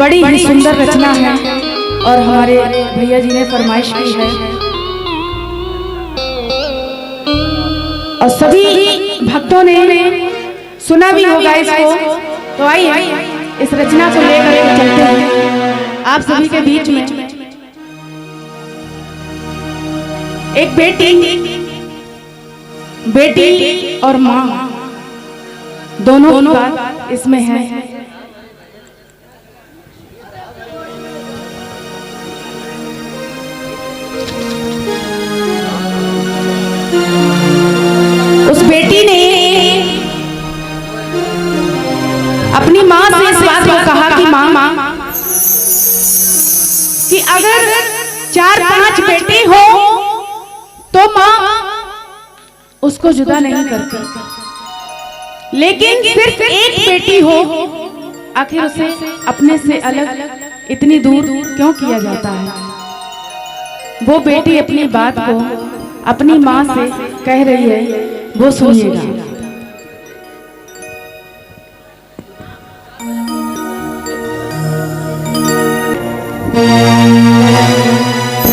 बड़ी ही सुंदर रचना है और हमारे भैया जी ने फरमाइश की है और सभी भक्तों ने सुना भी होगा इसको। तो आइए इस रचना को लेकर चलते हैं आप सभी के बीच में। एक बेटी और माँ दोनों बात इसमें है। उस बेटी ने अपनी माँ से इस बात को कहा कि माँ कि अगर 4-5 बेटे हो तो माँ उसको जुदा नहीं करती, लेकिन सिर्फ एक बेटी हो आखिर उसे अपने से अलग इतनी दूर क्यों किया जाता है। वो बेटी अपनी बात को अपनी माँ से कह रही है, वो सुनिएगा।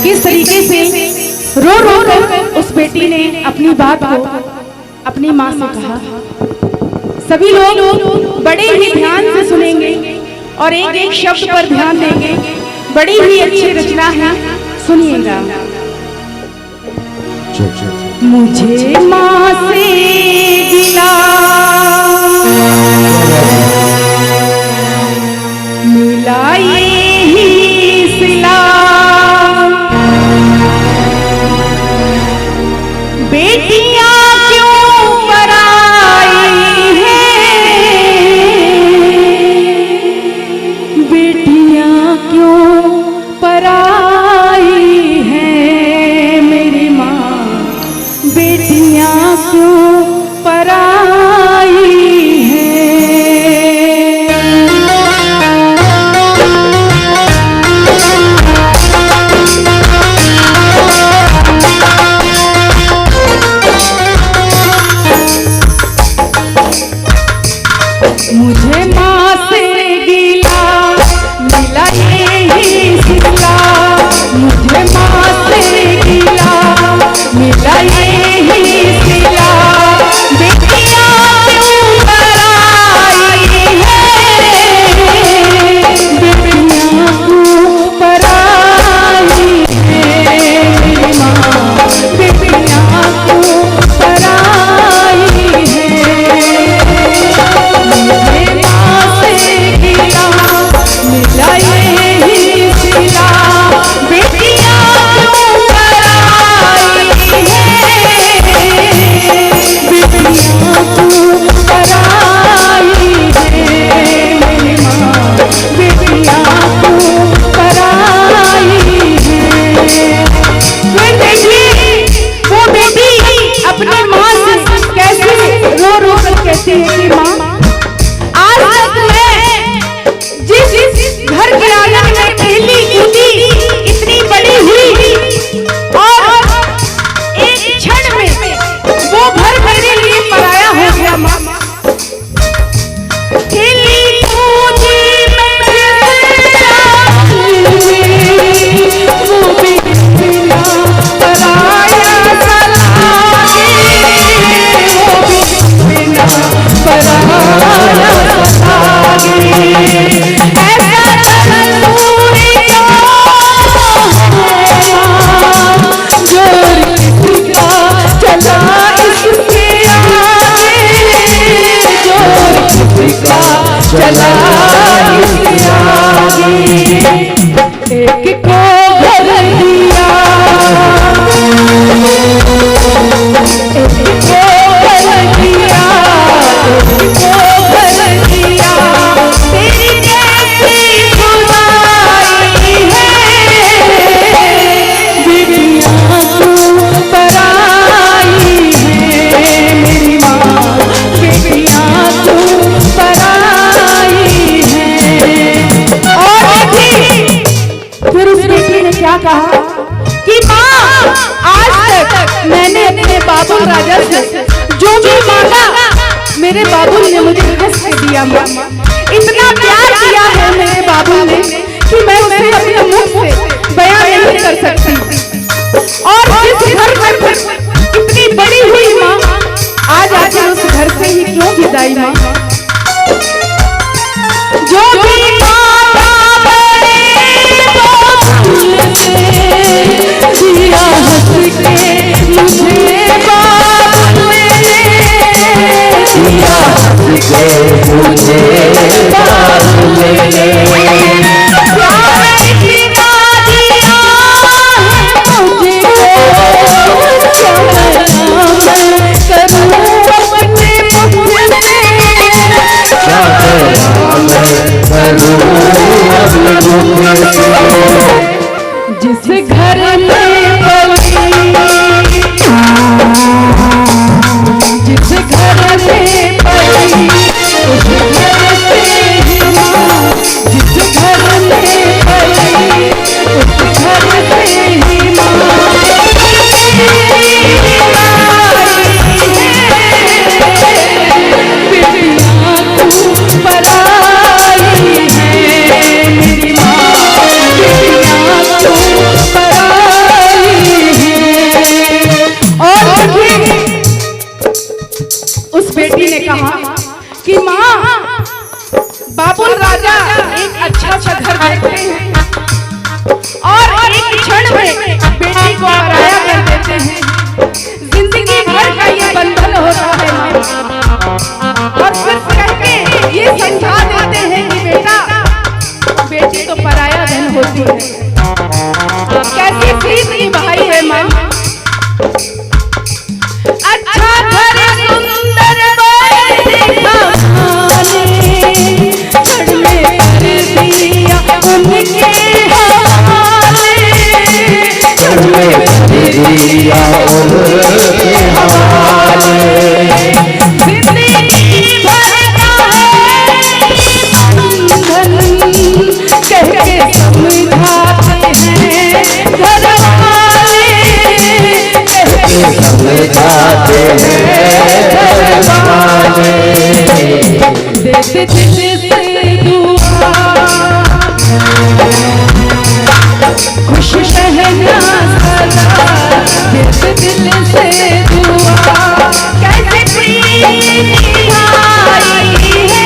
किस तरीके से रो रो कर उस बेटी ने अपनी बात को अपनी माँ से कहा। सभी लोग बड़े ही ध्यान से सुनेंगे और एक एक शब्द पर ध्यान देंगे। बड़ी ही अच्छी रचना है, सुनिएगा। मुझे माँ से गिला मिला ही सिला, बेटियां क्यों पराई हैं, बेटियां क्यों पराई हैं, मेरी माँ बेटियां क्यों पराई हैं। मुझे माँ से गिला मिला यही सिला, मुझे माँ से गिला मिला यही सिला, बेटियां क्यों पराई हैं, बेटियां क्यों पराई हैं, मेरी माँ बेटियां क्यों पराई हैं। मुझे माँ से गिला मिला यही सिला, बेटियां क्यों पराई हैं, बेटियां क्यों पराई हैं, मेरी माँ बेटियां क्यों पराई हैं। फिर देखिए वो बेटी अपनी माँ से कैसे रो रो कर कहती है कि माँ आज तक मैं जिस घर के आंगन में खेली कूदी इतनी बड़ी हुई और एक क्षण में वो घर मेरे लिए पराया हो गया। माँ खेली कूदी वो बिना पराया सलागे, वो बिना पराया सलागे, ऐसा तंदूरी जोर किसका चला इसके आगे, जोर किसका चला इसके आगे। एक को घर दिया, एक को घर दिया, एक को घर दिया, तेरी कैसी खुदाई है, बेटियां क्यों पराई हैं, मेरी माँ बेटियां क्यों पराई हैं। और देखिए फिर उस बेटी ने क्या कहा कि माँ आज तक मैंने अपने बाबुल राजा से जो भी मांगा मेरे बाबुल ने मुझे हंस के दिया। माँ इतना प्यार किया है मेरे बाबुल ने जिस घर में पली, जिस घर में पली उस घर से ही माँ, जिस घर में पली उस घर से ही माँ। उस बेटी ने कहा कि माँ, बाबुल राजा एक अच्छा सा घर देखते हैं और एक क्षण में बेटी को पराया कर देते हैं। जिंदगी भर का ये बंधन होता है और फिर कहके ये समझा देते हैं कि बेटा, बेटी तो पराया धन होती है। कैसी प्रीत निभाई है माँ। अच्छा घर सुंदर खुश रहना सदा, दिल से दुआ। कैसे प्रीत निभाई है,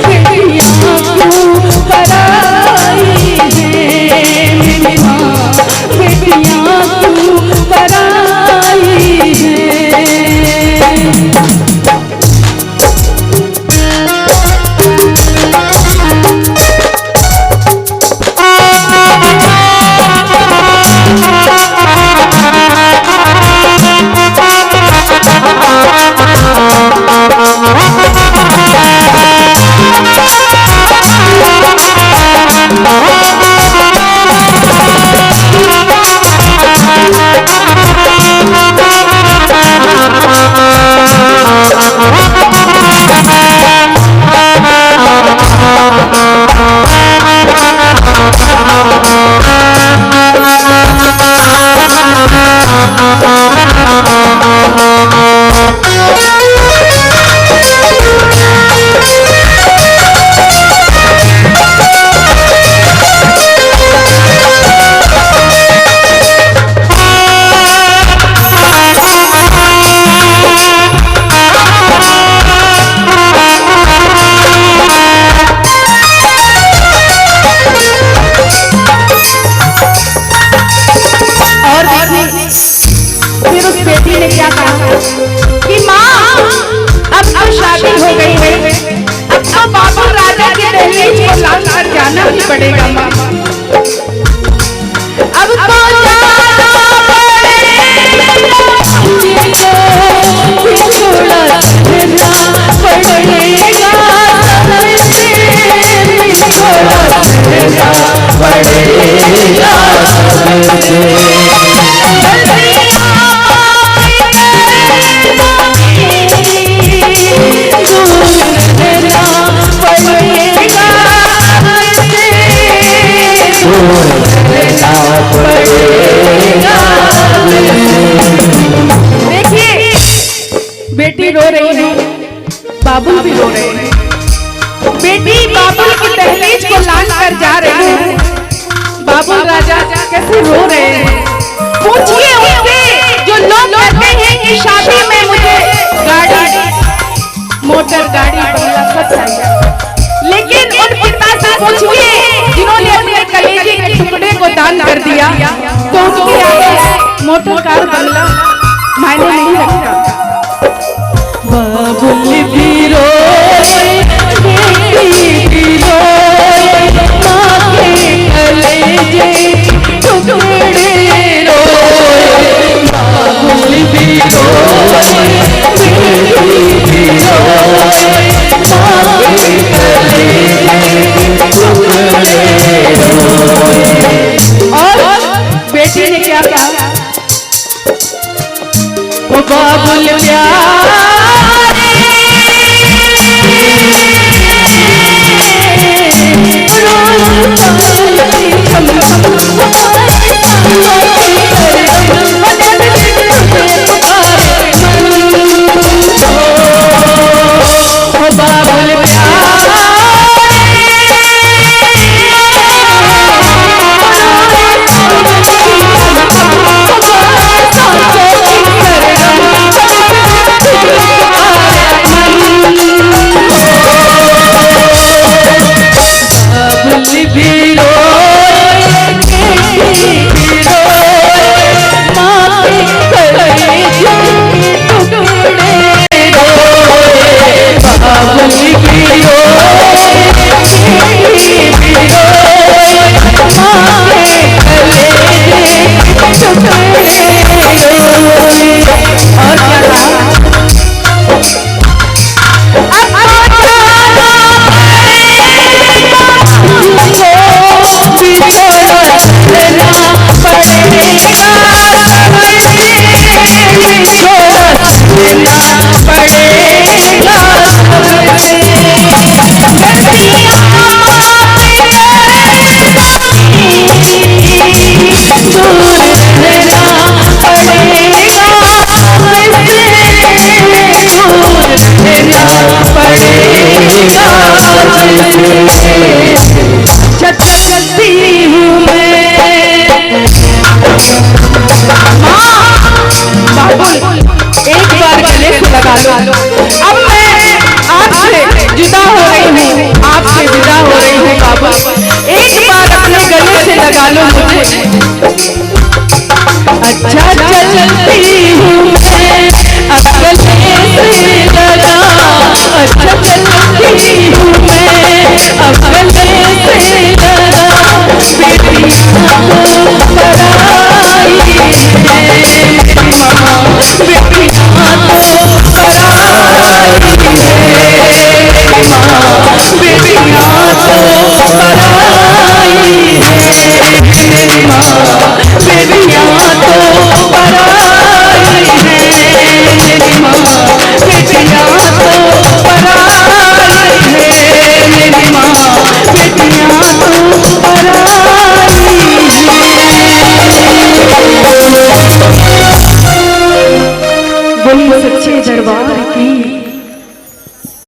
बेटियां क्यों पराई है मेरी माँ, बेटियां क्यों पराई है। फिर उस बेटी ने क्या कहा कि माँ, अब तो शादी हो गई है, अब तो बाबू राजा के दहलीज को लांघ कर जाना ही पड़ेगा माँ। अब तो जाना देखिए, बेटी रो रही है, बाबुल भी रो रहे हैं। बेटी बाबुल की दहलीज को लांघ कर जा रही है, बाबुल राजा कैसे रो रहे हैं। पूछिए उनसे जो लोग कहते हैं कि शादी में मुझे गाड़ी, मोटर गाड़ी, बंगला सब चाहिए, लेकिन उन पिता से पूछिए जिन्होंने अपने कलेजे के टुकड़े को दान कर दिया, तो उनके आगे मोटर कार बंगला मायने नहीं रखता। बाबुल भी रोए, बेटी भी रोए, माँ के कलेजे टुकड़े रोए। बाबुल भी रोए, बेटी भी रोए, माँ के कलेजे चलती हूँ मैं। बाबुल एक बार गले से लगा लो। अब मैं आपसे जुदा हो रही हूँ, आपसे विदा हो रही हूँ बाबुल, एक बार अपने गले से लगा लो मुझे। अच्छा चलती हूँ मैं अब गले से लगा, अच्छा चलती हूँ मैं अब गले से लगा, बेटियां को पराई है माँ, बेटियां